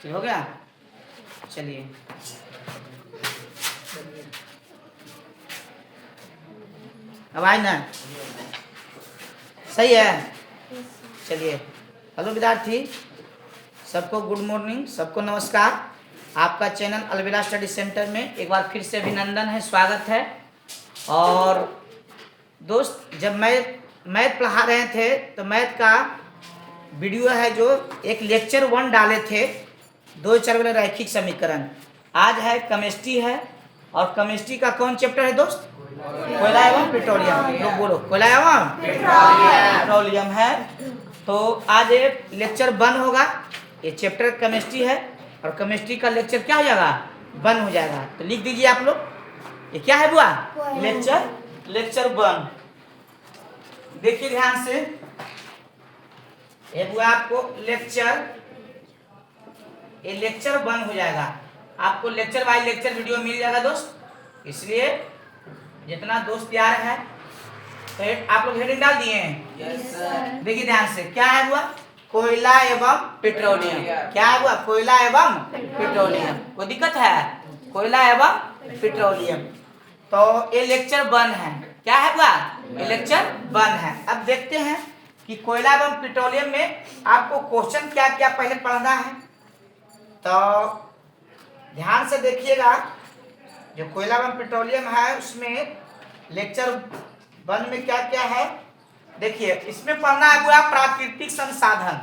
हो गया। चलिए अब आए ना, सही है। चलिए, हेलो विद्यार्थी, सबको गुड मॉर्निंग, सबको नमस्कार। आपका चैनल अलविदा स्टडी सेंटर में एक बार फिर से अभिनंदन है, स्वागत है। और दोस्त, जब मैथ पढ़ा रहे थे तो मैथ का वीडियो है जो एक लेक्चर 1 डाले थे, 2 4 वाले रैखिक समीकरण। आज है केमिस्ट्री है, और केमिस्ट्री का कौन चैप्टर है दोस्त? कोयला एवं पेट्रोलियम। लोग बोलो, कोयला एवं पेट्रोलियम है। तो आज लेक्चर 1 होगा। ये चैप्टर केमिस्ट्री है और केमिस्ट्री का लेक्चर क्या हो जाएगा? 1 हो जाएगा। तो लिख दीजिए आप लोग, ये क्या है बुआ? लेक्चर 1। देखिए ध्यान से, ये बुआ आपको लेक्चर 1 हो जाएगा। आपको लेक्चर बाय लेक्चर वीडियो मिल जाएगा दोस्त। इसलिए जितना दोस्त प्यार है, तो आप लोग हेडिंग डाल दिए हैं? Yes sir. देखिए ध्यान से, क्या है बुआ? कोयला एवं पेट्रोलियम। क्या है बुआ? कोयला एवं पेट्रोलियम। कोई दिक्कत है? कोयला एवं पेट्रोलियम। तो ये लेक्चर 1 है। क्या है बुआ? ये लेक्चर 1 है। अब देखते हैं कि कोयला एवं पेट्रोलियम में आपको क्वेश्चन क्या क्या पहले पढ़ना है। तो ध्यान से देखिएगा, जो कोयला एवं पेट्रोलियम है उसमें लेक्चर 1 में क्या क्या है। देखिए, इसमें पढ़ना है बुआ प्राकृतिक संसाधन।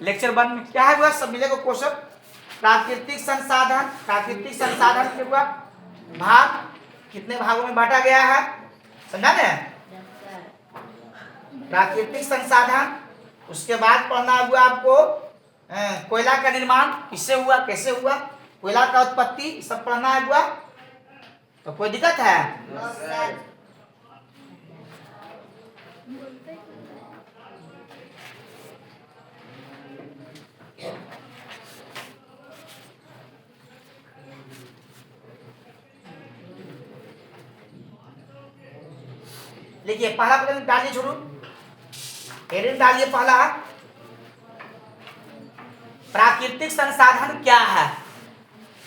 लेक्चर 1 में क्या है बुआ? सब मिलेगा क्वेश्चन। प्राकृतिक संसाधन। प्राकृतिक संसाधन के बुआ भाग कितने भागों में बांटा गया है, समझा ना? प्राकृतिक संसाधन। उसके बाद पढ़ना है बुआ आपको कोयला का निर्माण किससे हुआ, कैसे हुआ, कोयला का उत्पत्ति, सब पढ़ना है बुआ। तो कोई दिक्कत है? देखिए, पहला प्रश्न डालिए, छोड़ू हेडिंग डालिए। पहला, प्राकृतिक संसाधन क्या है?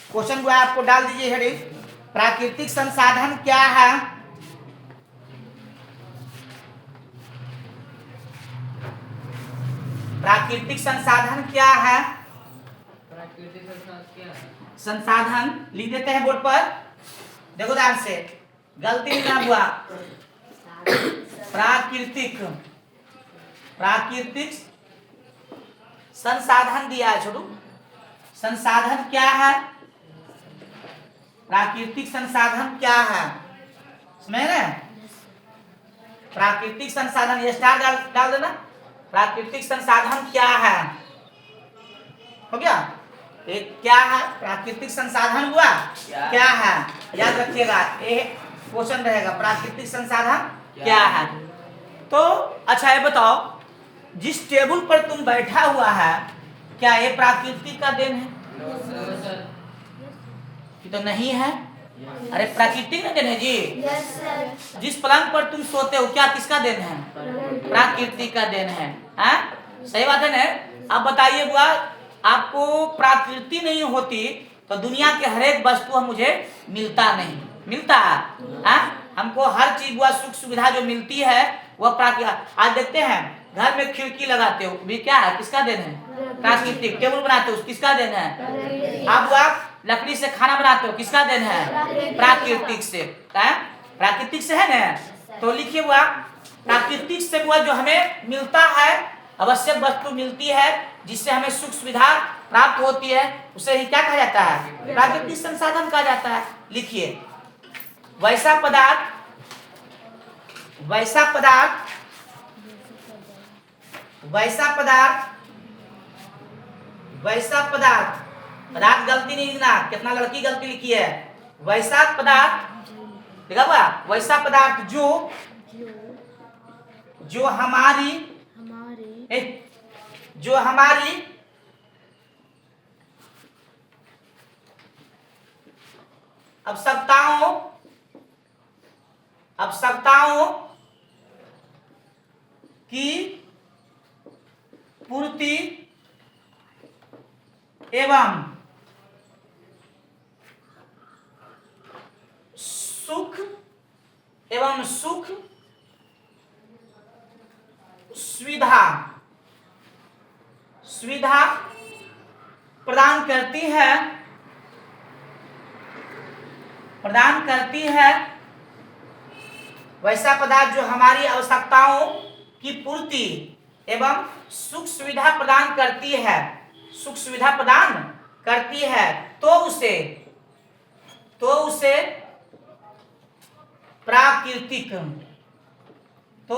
क्वेश्चन को आपको डाल दीजिए हेडिंग, प्राकृतिक संसाधन क्या है? प्राकृतिक संसाधन क्या है? प्राकृतिक संसाधन क्या है? संसाधन लिख देते हैं बोर्ड पर। देखो ध्यान से, गलती नहीं ना हुआ। प्राकृतिक संसाधन दिया है, छोटू। संसाधन क्या है? प्राकृतिक संसाधन क्या है? समझ रहे हैं? प्राकृतिक संसाधन, ये स्टार डाल देना। प्राकृतिक संसाधन क्या है? हो गया? एक क्या है? प्राकृतिक संसाधन हुआ क्या है? याद रखिएगा, ये क्वेश्चन रहेगा, प्राकृतिक संसाधन क्या है। तो अच्छा, ये बताओ, जिस टेबल पर तुम बैठा हुआ है, क्या ये प्राकृतिक का देन है? कि तो नहीं है। अरे प्राकृतिक का देन है जी। जिस पलंग पर तुम सोते हो, क्या किसका देन है? प्राकृतिक का देन है। सही बात है ना? अब बताइए बुआ, आपको प्रकृति नहीं होती तो दुनिया के हर एक वस्तु मुझे मिलता नहीं, मिलता है? हमको हर चीज बुआ, सुख सुविधा जो मिलती है वह प्राकृतिक। आज देखते हैं घर में खिड़की लगाते हो, भी क्या है? किसका देन है? प्राकृतिक। टेबल बनाते हो, किसका देन है? अब आप लकड़ी से खाना बनाते हो, किसका देन है? प्राकृतिक से। प्राकृतिक से है ना? तो लिखिए बुआ, प्राकृतिक से बुआ जो हमें मिलता है, आवश्यक वस्तु मिलती है, जिससे हमें सुख सुविधा प्राप्त होती है, उसे ही क्या कहा जाता है? प्राकृतिक संसाधन कहा जाता है। लिखिए, वैसा पदार्थ पदार्थ गलती नहीं लिखना। कितना लड़की गलती लिखी है? वैसा पदार्थ, देखा हुआ? वैसा पदार्थ जो हमारी आवश्यकताओं की पूर्ति एवं सुख सुविधा प्रदान करती है वैसा पदार्थ जो हमारी आवश्यकताओं की पूर्ति एवं सुख सुविधा प्रदान करती है तो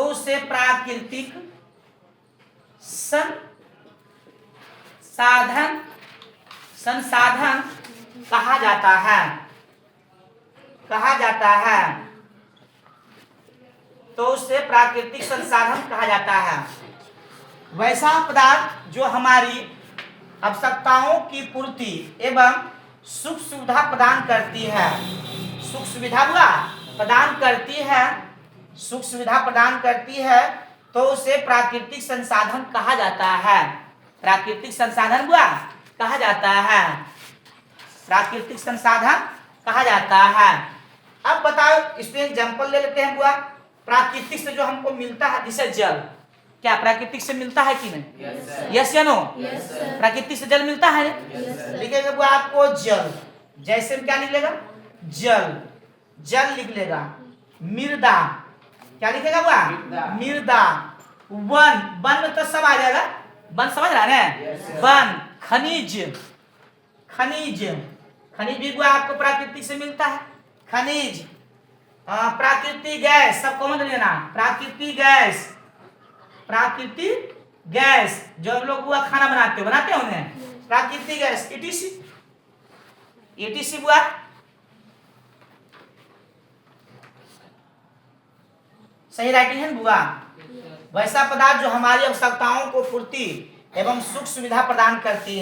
उसे प्राकृतिक संसाधन कहा जाता है तो उसे प्राकृतिक संसाधन कहा जाता है। वैसा पदार्थ जो हमारी आवश्यकताओं की पूर्ति एवं सुख सुविधा प्रदान करती है, सुख सुविधा प्रदान करती है तो उसे प्राकृतिक संसाधन कहा जाता है। प्राकृतिक संसाधन कहा जाता है। अब बताओ, इसमें एग्जांपल ले लेते हैं बुआ। प्राकृतिक से जो हमको मिलता है जैसे जल, क्या प्राकृतिक से मिलता है कि नहीं? यस या नो? प्राकृतिक से जल मिलता है। लिखेगा बुआ आपको जल, जैसे क्या लिख लेगा? जल लिख लेगा। मृदा, क्या लिखेगा बुआ? मृदा। वन में तो सब आ जाएगा, वन समझ रहा है? वन। खनिज भी बुआ आपको प्राकृतिक से मिलता है। खनिज। प्राकृतिक गैस, सब कॉमन लेना। प्राकृतिक गैस जो हम लोग बुआ खाना बनाते हो उन्हें प्राकृतिक गैस। ETC बुआ। सही राइटिंग है बुआ। वैसा पदार्थ जो हमारी आवश्यकताओं को पूर्ति एवं सुख सुविधा प्रदान करती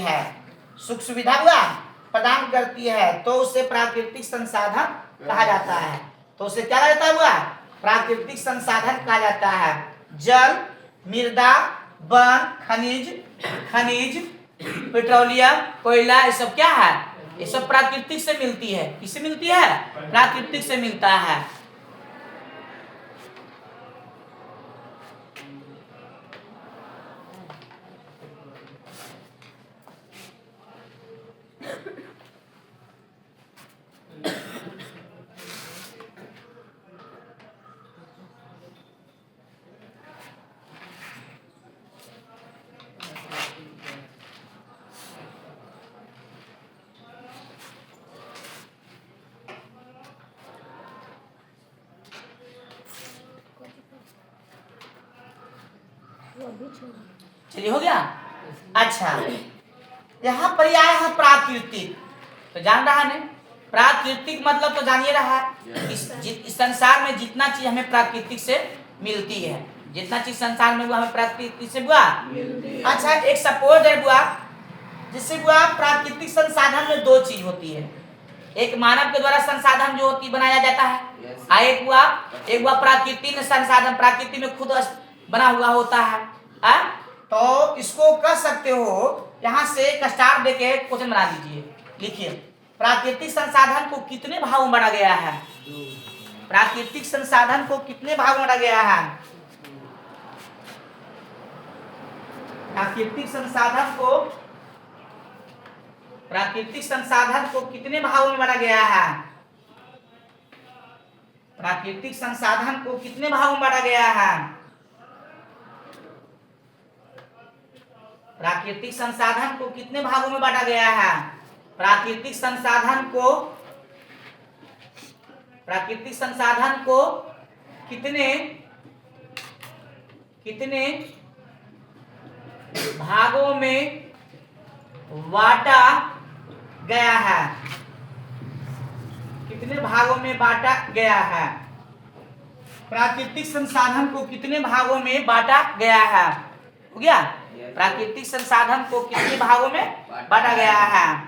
है, तो उसे प्राकृतिक संसाधन कहा जाता है। तो उसे क्या कहा जाता है बुआ? प्राकृतिक संसाधन कहा जाता है। जल, मृदा, वन, खनिज, पेट्रोलियम, कोयला, ये सब क्या है? ये सब प्राकृतिक से मिलती है। किससे मिलती है? प्राकृतिक से मिलता है। चलिए, हो गया। अच्छा, यहाँ पर आया है प्राकृतिक, तो जान रहा है? प्राकृतिक मतलब तो जानिए रहा है। इस संसार में जितना चीज हमें प्राकृतिक से मिलती है, जितना चीज संसार में हमें प्राकृतिक से बुआ। अच्छा, एक सपोज है बुआ, जिससे बुआ प्राकृतिक संसाधन में दो चीज होती है। एक मानव के द्वारा संसाधन जो होती बनाया जाता है, एक बुआ प्राकृतिक संसाधन, प्रकृति में खुद बना हुआ होता है। तो इसको कर सकते हो, यहाँ से एक स्टार देके क्वेश्चन बना लीजिए। लिखिए, प्राकृतिक संसाधन को कितने भागों में बांटा गया है? प्राकृतिक संसाधन को कितने भागों में बांटा गया है? प्राकृतिक संसाधन को कितने भागों में बांटा गया है? प्राकृतिक संसाधन को कितने भागों में बांटा गया है? प्राकृतिक संसाधन को कितने भागों में बांटा गया है? प्राकृतिक संसाधन को कितने भागों में बांटा गया है? कितने भागों में बांटा गया है? प्राकृतिक संसाधन को कितने भागों में बांटा गया है? हो गया। प्राकृतिक संसाधन को कितने भागों में बांटा गया है?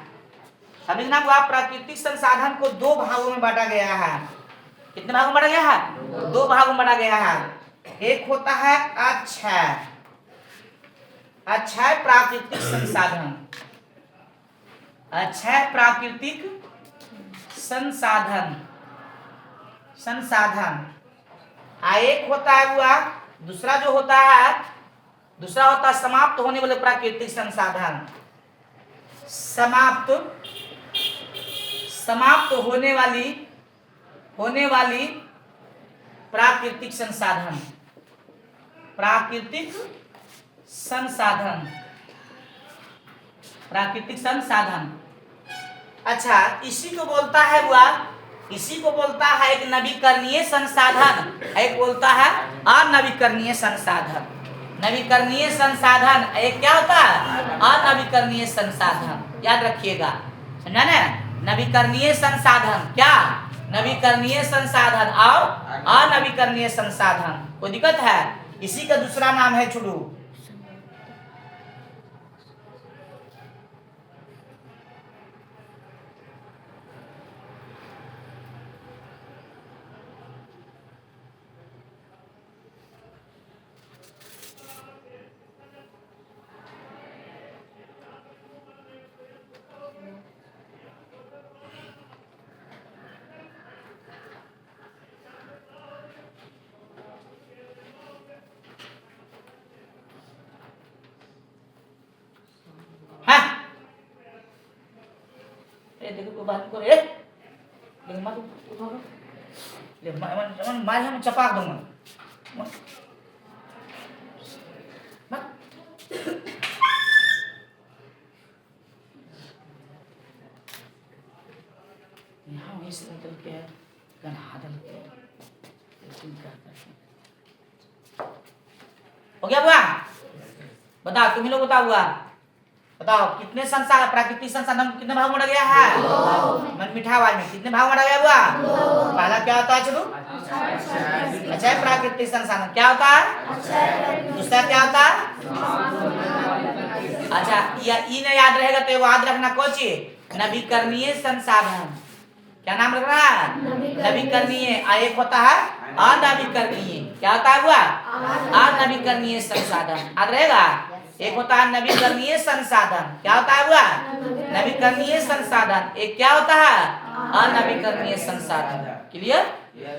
समझना हुआ। प्राकृतिक संसाधन को दो भागों में बांटा गया है। कितने भागों में बांटा गया है? दो भागों में बांटा गया है। एक होता है अक्षय प्राकृतिक संसाधन, अक्षय प्राकृतिक संसाधन, संसाधन। एक होता है हुआ, दूसरा जो होता है, दूसरा होता है समाप्त होने वाले प्राकृतिक संसाधन। समाप्त होने वाली प्राकृतिक संसाधन, प्राकृतिक संसाधन, प्राकृतिक संसाधन। अच्छा, इसी को बोलता है हुआ, इसी को बोलता है एक नवीकरणीय संसाधन, एक बोलता है अनवीकरणीय संसाधन। नवीकरणीय संसाधन एक क्या होता है? अनवीकरणीय संसाधन, याद रखिएगा, समझा ना? नवीकरणीय संसाधन क्या? नवीकरणीय संसाधन और अनवीकरणीय संसाधन। कोई दिक्कत है? इसी का दूसरा नाम है छुड़ू। देखो को बात करे, ले मत उठो, ले मन मार हम चपाक दूंगा मत। यहाँ इस अंदर के गन हादल के लेकिन क्या करते हो गया बुआ? बताओ, तुम ही लोग बताओ बुआ, बताओ कितने संसाधन, प्राकृतिक संसाधन कितने भाग में गया है? मन मीठा आवाज में कितने भाग में गया हुआ? पहला क्या होता है चलो? अक्षय प्राकृतिक संसाधन क्या होता है? दूसरा क्या होता है? अच्छा, ये नहीं याद रहेगा तो याद रखना कोची, नवीकरणीय संसाधन। क्या नाम रख रहा है? नवीकरणीय। एक होता है अनवीकरणीय। क्या होता है हुआ? अनवीकरणीय संसाधन, याद रहेगा। एक होता है नवीकरणीय संसाधन, क्या होता है हुआ? नवीकरणीय संसाधन। एक क्या होता है? अनवीकरणीय संसाधन। क्लियर?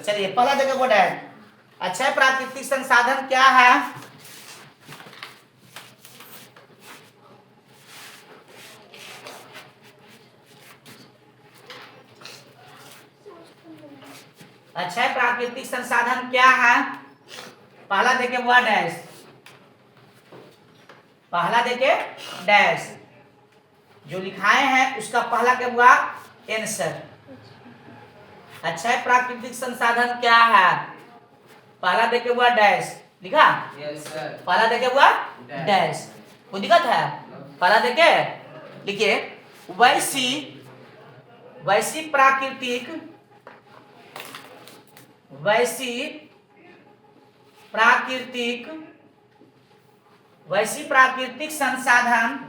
चलिए पहला जगह बोर्ड है, अक्षय प्राकृतिक संसाधन क्या है? अक्षय प्राकृतिक संसाधन क्या है? पहला देखे हुआ डैश, पहला देखे डैश, जो लिखाए हैं उसका पहला क्या हुआ? आंसर। अक्षय प्राकृतिक संसाधन क्या है? पहला देखे हुआ डैश, लिखा? Yes sir. पहला देखे हुआ डैश, कोई दिक्कत है? पहला देखे लिखिए, वैसी प्राकृतिक संसाधन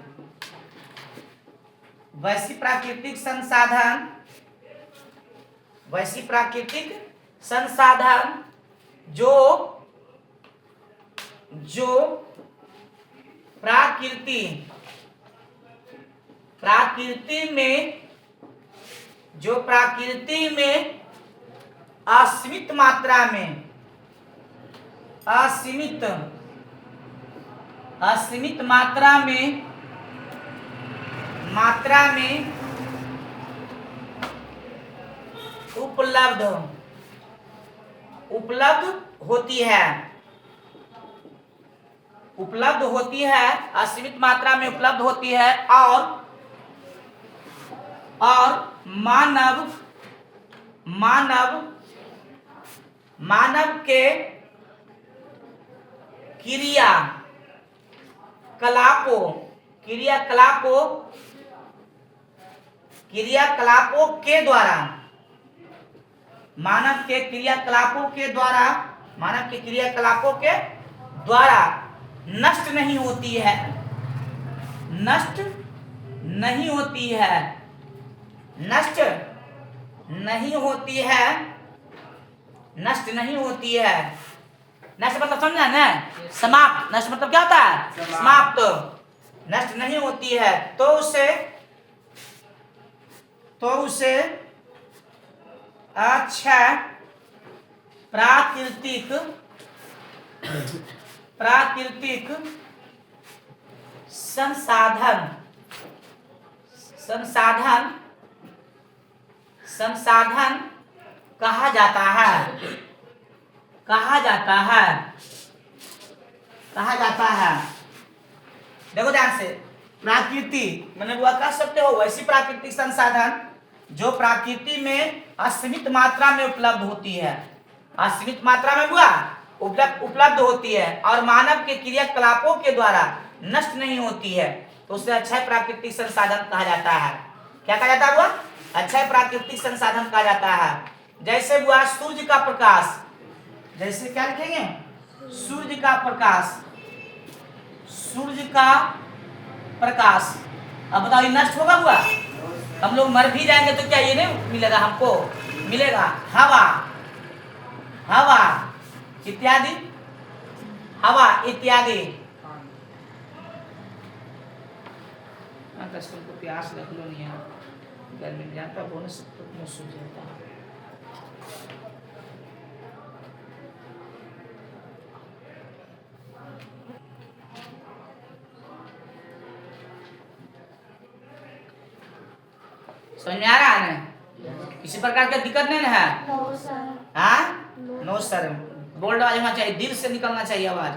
जो प्रकृति में असीमित मात्रा में उपलब्ध होती है, असीमित मात्रा में उपलब्ध होती है और मानव के क्रियाकलापों के द्वारा, मानव के क्रियाकलापों के द्वारा नष्ट नहीं होती है, नष्ट नहीं होती है। नष्ट मतलब समझा ना? समाप्त। नष्ट मतलब क्या होता है? समाप्त। नष्ट नहीं होती है तो उसे तो उसे अक्षय प्राकृतिक संसाधन कहा जाता है। देखो ध्यान से, प्राकृति मैंने वो कह सकते हो वैसी प्राकृतिक संसाधन जो प्रकृति में असीमित मात्रा में उपलब्ध होती है, असीमित मात्रा में हुआ उपलब्ध होती है और मानव के क्रियाकलापों के द्वारा नष्ट नहीं होती है, तो उसे अक्षय प्राकृतिक संसाधन कहा जाता है। क्या कहा जाता है हुआ? अक्षय प्राकृतिक संसाधन कहा जाता है। जैसे हुआ सूर्य का प्रकाश, जैसे क्या लिखेंगे? सूर्य का प्रकाश। अब बताओ ये नष्ट होगा हुआ? हम लोग मर भी जाएंगे तो क्या ये नहीं मिलेगा हमको? मिलेगा। हवा इत्यादि, को प्यास रख लो नहीं है, गर्मी में जाता बोनस तो मुंह सूख जाता है। समझ में आ रहा है ना? किसी प्रकार का दिक्कत नहीं है? No sir. बोल्ड आवाज होना चाहिए, दिल से निकलना चाहिए आवाज।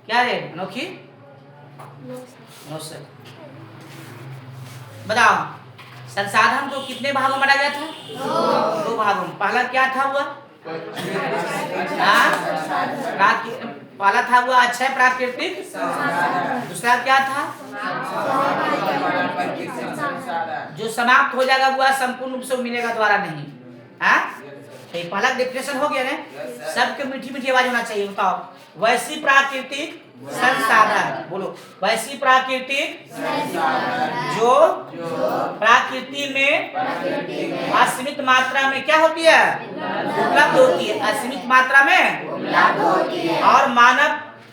क्या रे अनोखी? No sir. बताओ संसाधन को कितने भागों में बांटा गया था? 2 भागों में। पहला क्या था हुआ? पहला था हुआ अक्षय प्राकृतिक, दूसरा क्या था? जो समाप्त हो जाएगा हुआ संपूर्ण रूप से मिलेगा द्वारा नहीं। पहला डेफिनेशन हो गया ना? सबके मीठी मीठी आवाज होना चाहिए। बताओ वैसी प्राकृतिक संसाधन, बोलो वैसी प्राकृतिक जो प्रकृति में असीमित मात्रा में क्या होती है? उपलब्ध होती है। असीमित मात्रा में उपलब्ध होती है और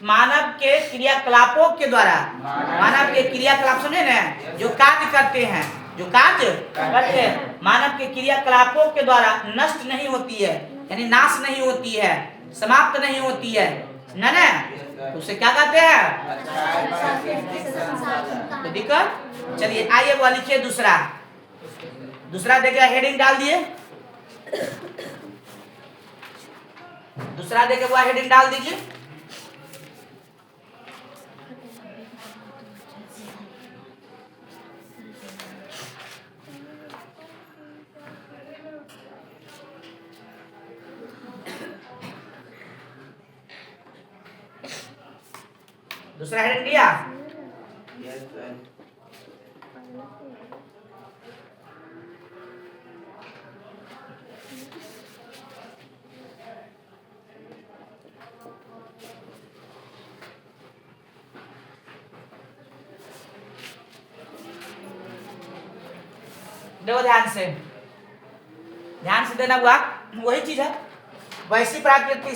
मानव के क्रियाकलापों के द्वारा, मानव के क्रियाकलाप समझे ना, जो कार्य करते हैं, मानव के क्रियाकलापों के द्वारा नष्ट नहीं होती है, यानी नाश नहीं होती है, समाप्त नहीं होती है ना। तो उसे क्या कहते हैं? तो दिक्कत। चलिए आइए वो लिखिए दूसरा देखिए, हेडिंग डाल दिए। दूसरा देखिए वो हेडिंग डाल दीजिए। दूसरा हेडिंग दिया? Yes sir. देखो ध्यान से देना हुआ, वही चीज है। वैसी प्राकृतिक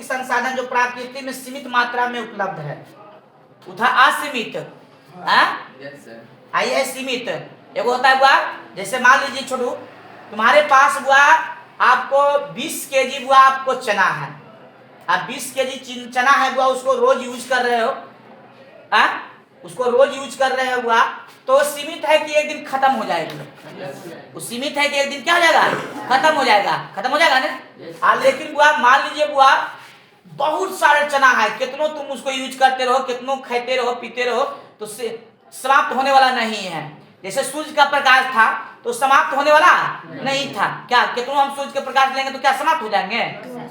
संसाधन जो प्रकृति में सीमित मात्रा में उपलब्ध है, उठा असीमित। आइए सीमित एगो होता है हुआ, जैसे मान लीजिए छोटू तुम्हारे पास हुआ आपको 20 केजी हुआ आपको चना है, आप 20 केजी चना है हुआ, उसको रोज यूज कर रहे हो, हुआ तो सीमित है कि एक दिन खत्म हो जाएगा। वो सीमित है कि एक दिन क्या हो जाएगा? खत्म हो जाएगा ना। लेकिन बुआ मान लीजिए बुआ बहुत सारे चना है, कितनों तुम उसको यूज करते रहो, कितनों खाते रहो पीते रहो, तो समाप्त होने वाला नहीं है। जैसे सूर्य का प्रकाश था तो समाप्त होने वाला नहीं था। क्या कितनों हम सूर्य के प्रकाश लेंगे तो क्या समाप्त हो जाएंगे?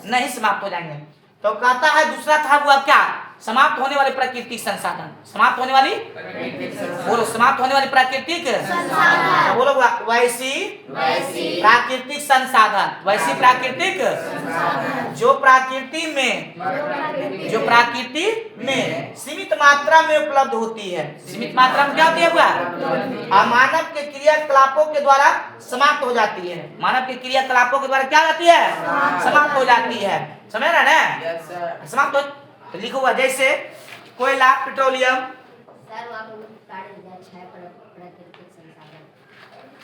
नहीं समाप्त हो जाएंगे। तो कहता है दूसरा था हुआ क्या? समाप्त होने वाली प्राकृतिक संसाधन। समाप्त होने वाली बोलो, समाप्त होने वाली प्राकृतिक संसाधन बोलो। वैसी प्राकृतिक संसाधन, वैसी प्राकृतिक जो प्रकृति में सीमित मात्रा में उपलब्ध होती है। सीमित मात्रा में क्या होती है हुआ? मानव के क्रियाकलापों के द्वारा समाप्त हो जाती है। मानव के क्रियाकलापों के द्वारा क्या जाती है? समाप्त हो जाती है। समझ रहा ना? समाप्त हो तो लिखो हुआ, जैसे कोयला, पेट्रोलियम,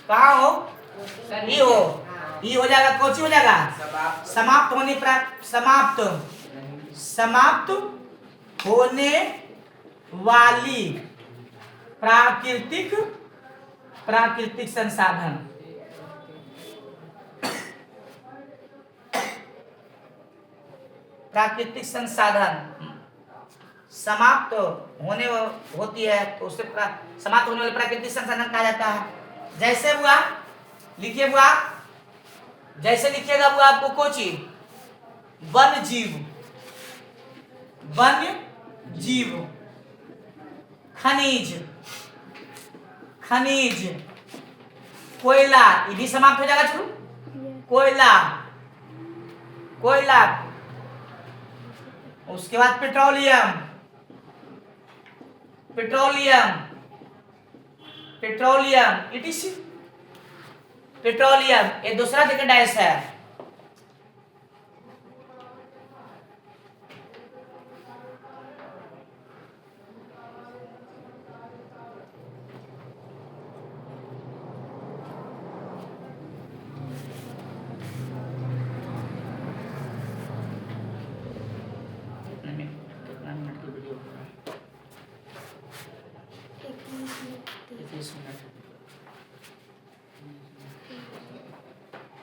कहाँ हो? सर ई हो, ई हो जाएगा, कौन सी हो जाएगा? समाप्त होने समाप्त होने वाली प्राकृतिक संसाधन। प्राकृतिक संसाधन समाप्त होने होती है तो उसे समाप्त होने वाले प्राकृतिक संसाधन कहा जाता है। जैसे हुआ, लिखिए हुआ, जैसे लिखिएगा वो आपको कोची, वन जीव, खनिज, कोयला, ये भी समाप्त हो जाएगा छोड़ू, कोयला, उसके बाद पेट्रोलियम, इटीसी, पेट्रोलियम, ये दूसरा जगह डैश है।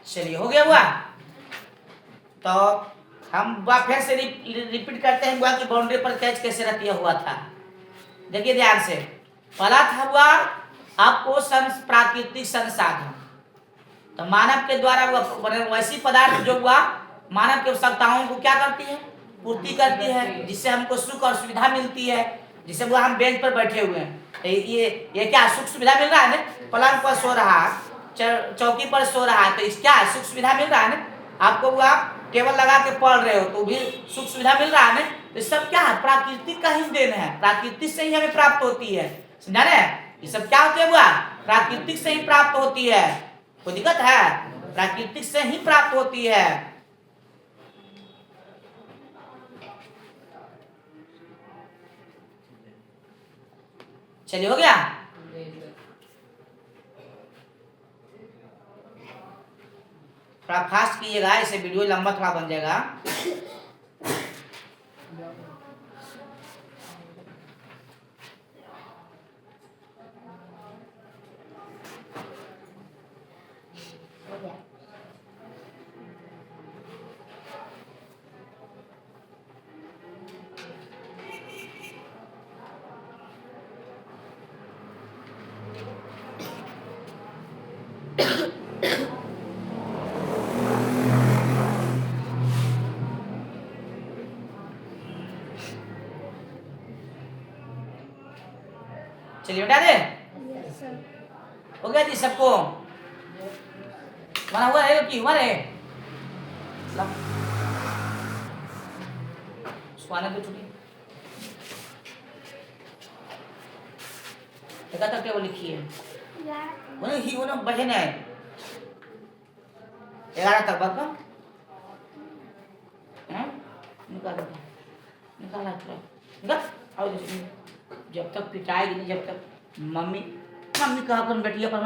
चलिए हो गया हुआ। तो हम फिर से रिपीट करते हैं हुआ कि बाउंड्री पर कैच कैसे रहती है हुआ था। देखिए ध्यान से, पहला था हुआ आपको प्राकृतिक संसाधन, तो मानव के द्वारा वैसी पदार्थ जो हुआ मानव की आवश्यकताओं को क्या करती है, पूर्ति करती है, जिससे हमको सुख और सुविधा मिलती है। जिससे वो हम बेंच पर बैठे हुए हैं, ये क्या सुख सुविधा मिल रहा है ना, पलंग पर सो रहा, चौकी पर सो रहा है, तो इस क्या सुख सुविधा मिल रहा है ना। आपको वो आप टेबल लगा के पढ़ रहे हो तो भी सुख सुविधा मिल रहा है ना। तो सब क्या है, प्राकृतिक का ही देन है, प्राकृतिक से ही हमें प्राप्त होती है, समझा रहे? ये सब क्या होते हुआ प्राकृतिक से ही प्राप्त होती है। कोई दिक्कत है? प्राकृतिक से ही प्राप्त होती है। चलिए हो गया। थोड़ा फास्ट कीजिएगा, इसे वीडियो लंबा थोड़ा बन जाएगा। चलिए बेटा दे, हो गया जी सबको? बना हुआ है कि हुआ है? सुहाने को छुट्टी तक क्या वो लिखी है, उन्हें ही उन्हें बचे नहीं 11 तक बात का निकाला निकाल। जब तक पिटाएगी नहीं, जब तक मम्मी कहा कर बेटिया पर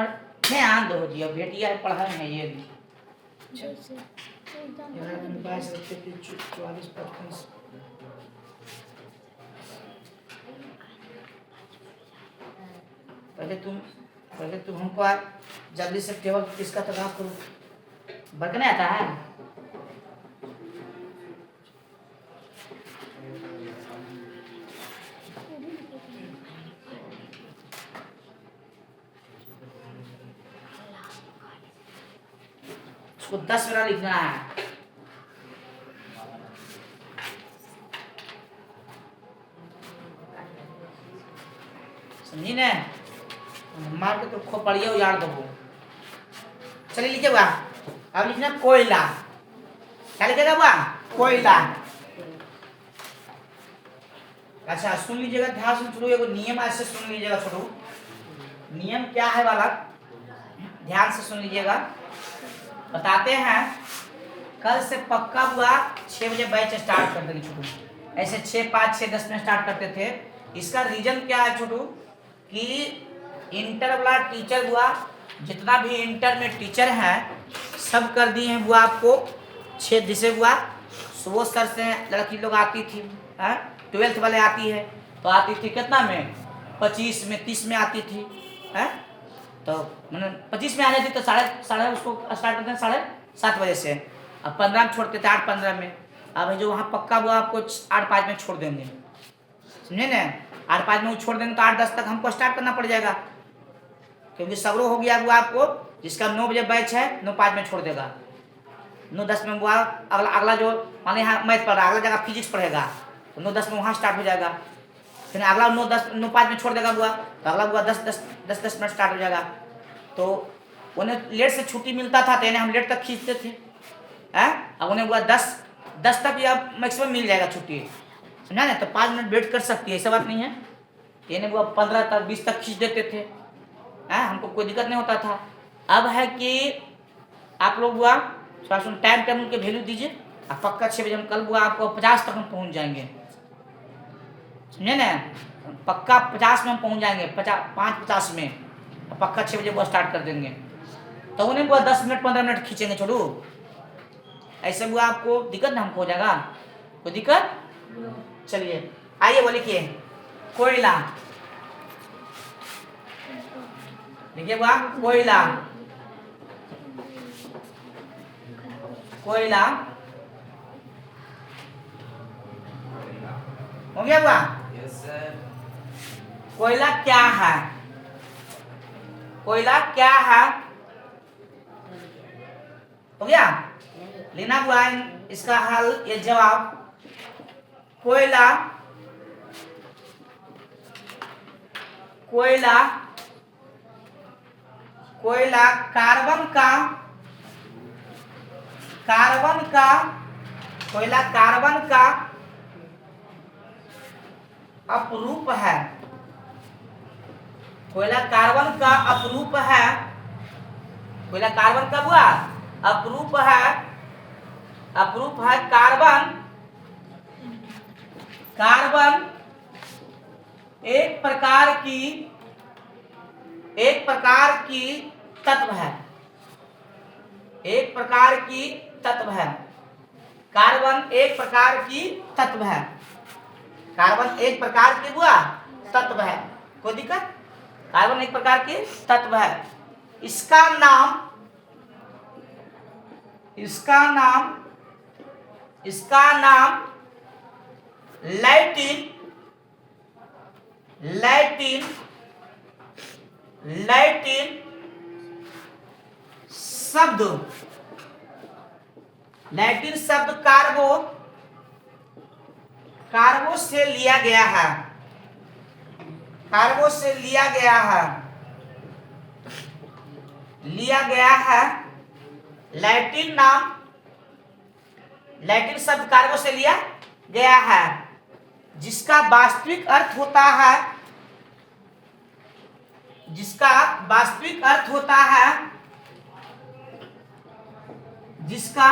ध्यान दो जी, अब बेटिया पढ़ा है ये भी। पहले तुम हमको जल्दी से टेबल किसका तलाश करो, बरकने आता है। उसको 10 बार लिखना है। समझी ना? मार के तो खोपड़िया उजाड़ दो। चलिए लिखे हुआ, अब लिखना कोयला। क्या लिखेगा हुआ? कोयला। अच्छा सुन लीजिएगा, ध्यान से सुनो, एगो नियम ऐसे सुन लीजिएगा छोटू। नियम क्या है वाला, ध्यान से सुन लीजिएगा। बताते हैं, कल से पक्का हुआ 6 बजे बैच स्टार्ट कर देंगे छोटू। ऐसे 6, 5, 6, 10 में स्टार्ट करते थे। इसका रीजन क्या है छोटू? कि इंटर वाला टीचर हुआ, जितना भी इंटर में टीचर हैं सब कर दिए हैं बुआ आपको छेद। जैसे हुआ वो सर से लड़की लोग आती थी, 12th वाले आती है तो आती थी कितना में, 25 में 30 में आती थी है। तो मैंने 25 में आ जाती तो साढ़े उसको स्टार्ट करते हैं 7:30 बजे से, अब 15 में छोड़ते थे 8:15 में। अब जो वहाँ पक्का हुआ आपको 8:05 में छोड़ देंगे, समझे ना। 8:05 में वो छोड़ देंगे तो 8:10 तक हमको स्टार्ट करना पड़ जाएगा, क्योंकि सगरो हो गया हुआ आपको। जिसका 9 बजे बैच है 9:05 में छोड़ देगा, 9:10 में वो अगला जो मान यहाँ मैथ पढ़ रहा है, अगला जगह फिजिक्स पढ़ेगा तो 9:10 में वहाँ स्टार्ट हो जाएगा। फिर अगला 9:05 में छोड़ देगा बुआ तो अगला बुआ 10 मिनट स्टार्ट हो जाएगा। तो उन्हें लेट से छुट्टी मिलता था तो इन्हें हम लेट तक खींचते थे है। अब उन्हें बुआ 10 तक या मैक्सिमम मिल जाएगा छुट्टी, समझा ना। तो 5 मिनट वेट कर सकती है, ऐसा बात नहीं है। इन्हें बुआ 15 तक 20 तक खींच देते थे है, हमको कोई दिक्कत नहीं होता था। अब है कि आप लोग बुआ थोड़ा सा टाइम टेबल के वैल्यू दीजिए। अब पक्का 6 बजे हम कल बुआ आपको 50 तक हम पहुँच जाएंगे, समझे ना। पक्का 50 में हम पहुँच जाएंगे, 5:50 में पक्का 6 बजे वो स्टार्ट कर देंगे। तो उन्हें वो 10 मिनट 15 मिनट खींचेंगे, छोड़ू ऐसे हुआ आपको दिक्कत ना हमको हो जाएगा, कोई दिक्कत। चलिए आइए वो लिखिए कोयला, लिखिए बुआ कोयला। कोयला हो गया बुआ। Yes sir. कोयला क्या है, कोयला क्या है, हो गया। लेना हुआ इसका हल, ये जवाब। कोयला, कोयला, कोयला कार्बन का, कार्बन का, कोयला कार्बन का अपरूप है, कोयला कार्बन का अपरूप है। कोयला कार्बन का हुआ अपरूप है, अपरूप है। कार्बन, कार्बन एक प्रकार की तत्व है, एक प्रकार की तत्व है। कार्बन एक प्रकार की तत्व है, कार्बन एक प्रकार की हुआ तत्व है, कोई दिक्कत। कार्बन एक प्रकार की तत्व है। इसका नाम, इसका नाम, इसका नाम लैटिन, लैटिन, लैटिन शब्द, लैटिन शब्द कार्बो, कार्बो से लिया गया है, कार्बो से लिया गया है, लिया गया है। लैटिन नाम, लैटिन शब्द कार्बो से लिया गया है, जिसका वास्तविक अर्थ होता है, जिसका वास्तविक अर्थ होता है, जिसका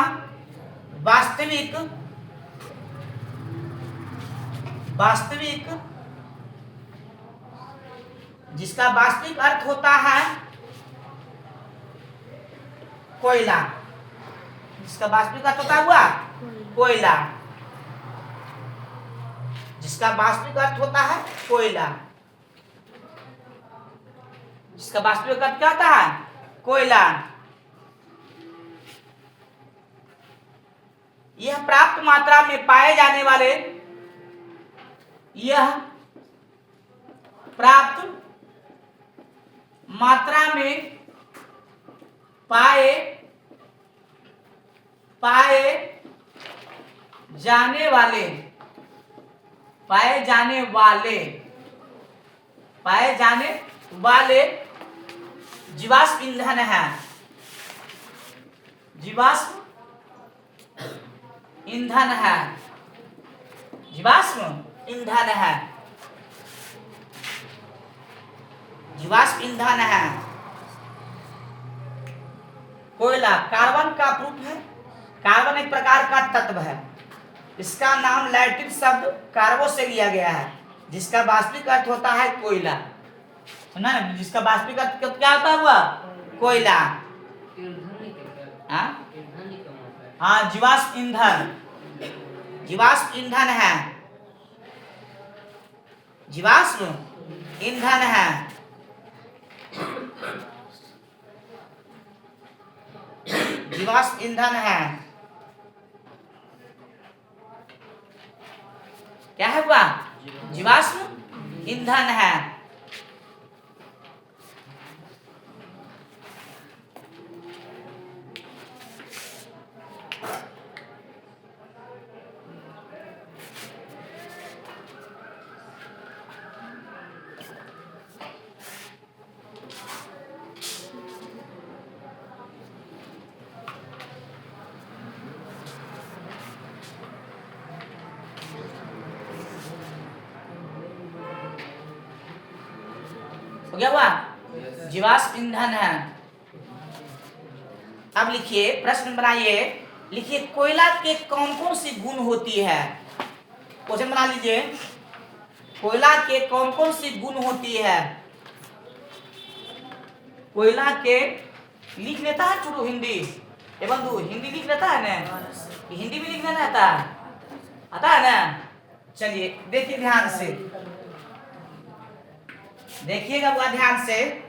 वास्तविक, वास्तविक, जिसका वास्तविक अर्थ होता है कोयला, जिसका वास्तविक अर्थ होता हुआ कोयला, जिसका वास्तविक अर्थ होता है कोयला, जिसका वास्तविक अर्थ क्या होता है कोयला। यह प्राप्त मात्रा में पाए जाने वाले, यह प्राप्त मात्रा में पाए जाने वाले, पाए जाने वाले, पाए जाने वाले जीवाश्म ईंधन है, जीवाश्म ईंधन है, जीवाश्म ईंधन है, जीवाश्म ईंधन है। कोयला कार्बन का प्रूफ है, कार्बन एक प्रकार का तत्व है। इसका नाम लैटिन शब्द कार्बो से लिया गया है, जिसका वास्तविक अर्थ होता है कोयला। सुना ना, जिसका वाष्पीकरण क्या होता है हुआ? कोयला। हाँ हाँ, जीवाश्म ईंधन, जीवाश्म ईंधन है, जीवाश्म ईंधन है। जीवाश्म ईंधन है। क्या है हुआ? जीवाश्म ईंधन है। हो गया हुआ? जीवाश्म ईंधन है। अब लिखिए, प्रश्न बनाइए, लिखिए कोयला के कौन कौन सी गुण होती है? क्वेश्चन बना लीजिए, कोयला के कौन कौन सी गुण होती है? कोयला के लिख लेता है छोटू हिंदी? ए बंधु, हिंदी लिख लेता है ना? हिंदी भी लिखना नहीं आता? आता है ना? चलिए देखिए ध्यान से, देखिएगा हुआ ध्यान से,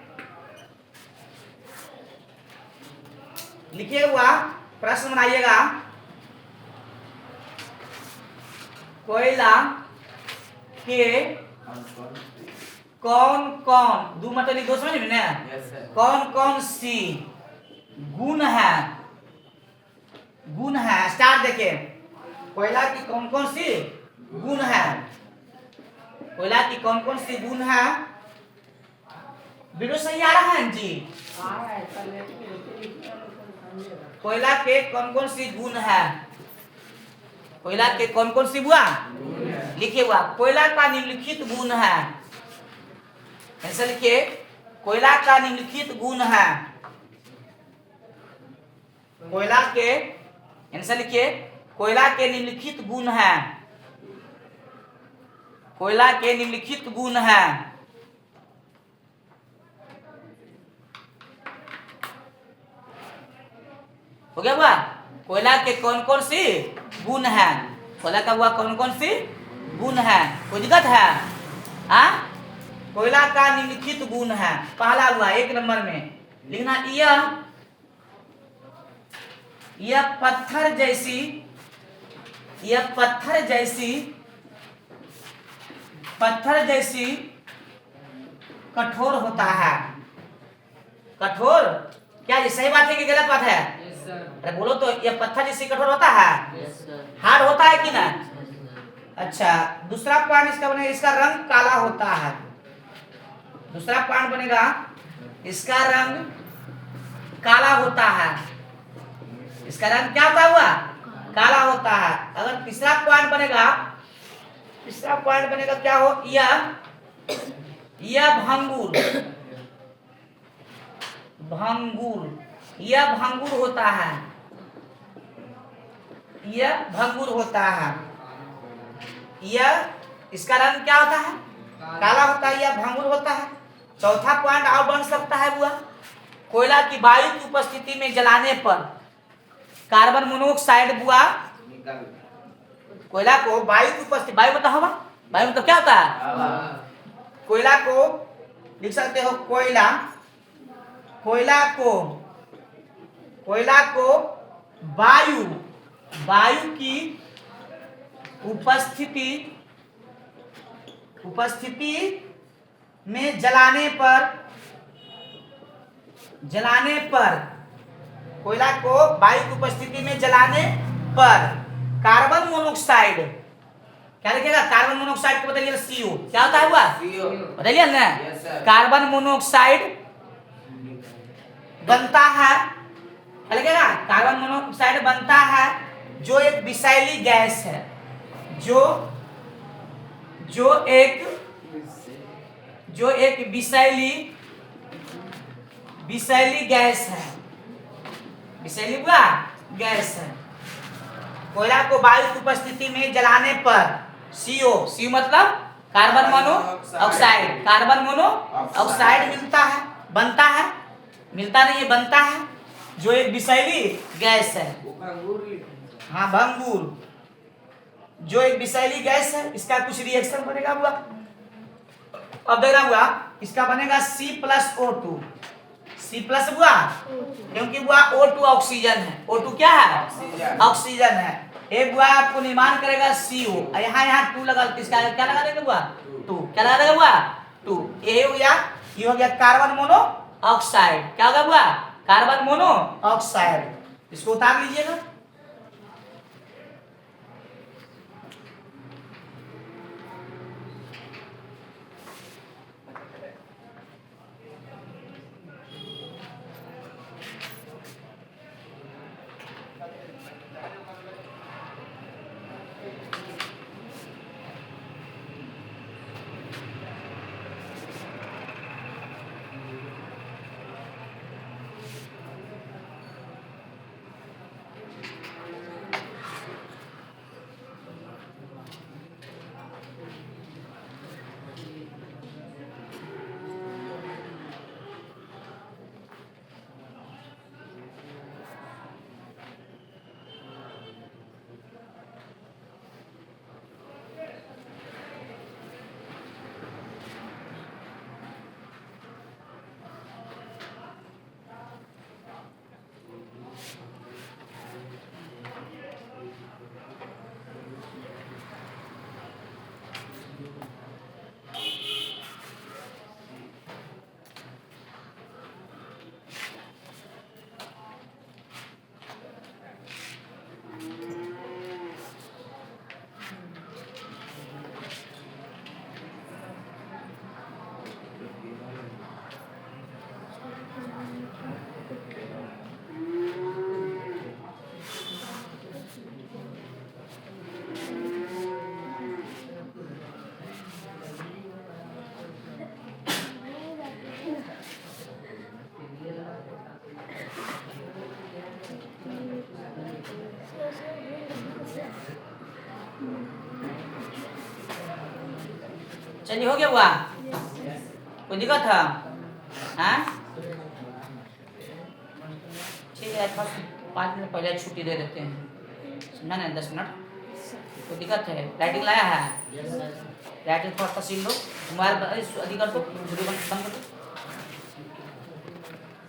लिखिए हुआ, प्रश्न बनाइएगा। कोयला के कौन कौन, दो मतलब लिख दो, समझ में ना? कौन कौन सी गुण है? गुण है, स्टार्ट देखिए, कोयला की कौन कौन सी गुण है? कोयला की कौन कौन सी गुण है? वीडियो सही आ रहा है जी? कोयला के कौन कौन सी गुण है? कोयला के कौन कौन सी बुआ लिखिए हुआ, कोयला का निम्नलिखित गुण है। ऐसे लिखिए, कोयला का निम्नलिखित गुण है। कोयला के, आंसर लिखिए, कोयला के निम्नलिखित गुण है। कोयला के निम्नलिखित गुण है। हो गया हुआ? कोयला के कौन कौन सी गुण है? कोयला का हुआ कौन कौन सी गुण है? कोई दिक्कत है? हाँ, कोयला का निम्नलिखित गुण है। पहला हुआ 1 नंबर में लिखना, यह पत्थर जैसी, यह पत्थर जैसी, पत्थर जैसी कठोर होता है। कठोर क्या ये सही बात है कि गलत बात है? अरे बोलो तो, यह पत्थर जैसी कठोर होता है? हार्ड होता है कि ना? अच्छा, दूसरा पॉइंट इसका बनेगा, इसका रंग काला होता है। दूसरा पॉइंट बनेगा, इसका रंग काला होता है। इसका रंग क्या होता हुआ? काला होता है। अगर तीसरा पॉइंट बनेगा, तीसरा पॉइंट बनेगा क्या हो? यह भंगुर, भंगुर, यह भंगुर होता है। यह भंगुर होता है। यह, इसका रंग क्या होता है? काला होता है। यह भंगुर होता है। चौथा पॉइंट और बन सकता है बुआ, कोयला की वायु की उपस्थिति में जलाने पर कार्बन मोनोऑक्साइड बुआ, कोयला को वायु की उपस्थिति, वायु मतलब हवा, वायु मतलब क्या होता है? कोयला को लिख सकते हो, कोयला, कोयला को, कोयला को वायु, वायु की उपस्थिति, उपस्थिति में जलाने पर, जलाने पर, कोयला को वायु की उपस्थिति में जलाने पर कार्बन मोनोऑक्साइड, क्या लिखेगा? कार्बन मोनोऑक्साइड को बदलिए CO, क्या होता है हुआ? बदलिए ना, कार्बन मोनोऑक्साइड बनता है। क्या लिखेगा? कार्बन मोनोऑक्साइड बनता है, जो एक विषैली गैस है, जो एक विषैली गैस है। विषैली बुआ गैस है। कोयला को वायु की उपस्थिति में जलाने पर CO, CO मतलब carbon mono oxide, carbon mono oxide मिलता है, बनता है, मिलता नहीं है, बनता है, जो एक विषैली गैस है। हाँ भंगूर, जो एक विषैली गैस है, इसका कुछ रिएक्शन बनेगा हुआ। अब देखना हुआ, इसका बनेगा C+O2, C+ हुआ क्योंकि हुआ O2 ऑक्सीजन है, O2 क्या है? ऑक्सीजन है। एक हुआ आपको निर्माण करेगा CO, यहाँ 2 लगा, इसका क्या लगा देंगे हुआ? 2, क्या लगा देंगे हुआ? 2। ये हो गया, ये हो गया कार्बन मोनो ऑक्साइड। क्या होगा हुआ? Carbon mono oxide. इसको उतार लीजिएगा। चलिए हो गया हुआ, कोई दिक्कत था? हाँ ठीक है, 5 मिनट पहले छुट्टी दे देते हैं, समझा ना? 10 मिनट। कोई दिक्कत है? लाइटिंग लाया है? लाइटिंग थोड़ा सा सीन लो, मोबाइल अधिक कर दो, वीडियो बंद कर दो।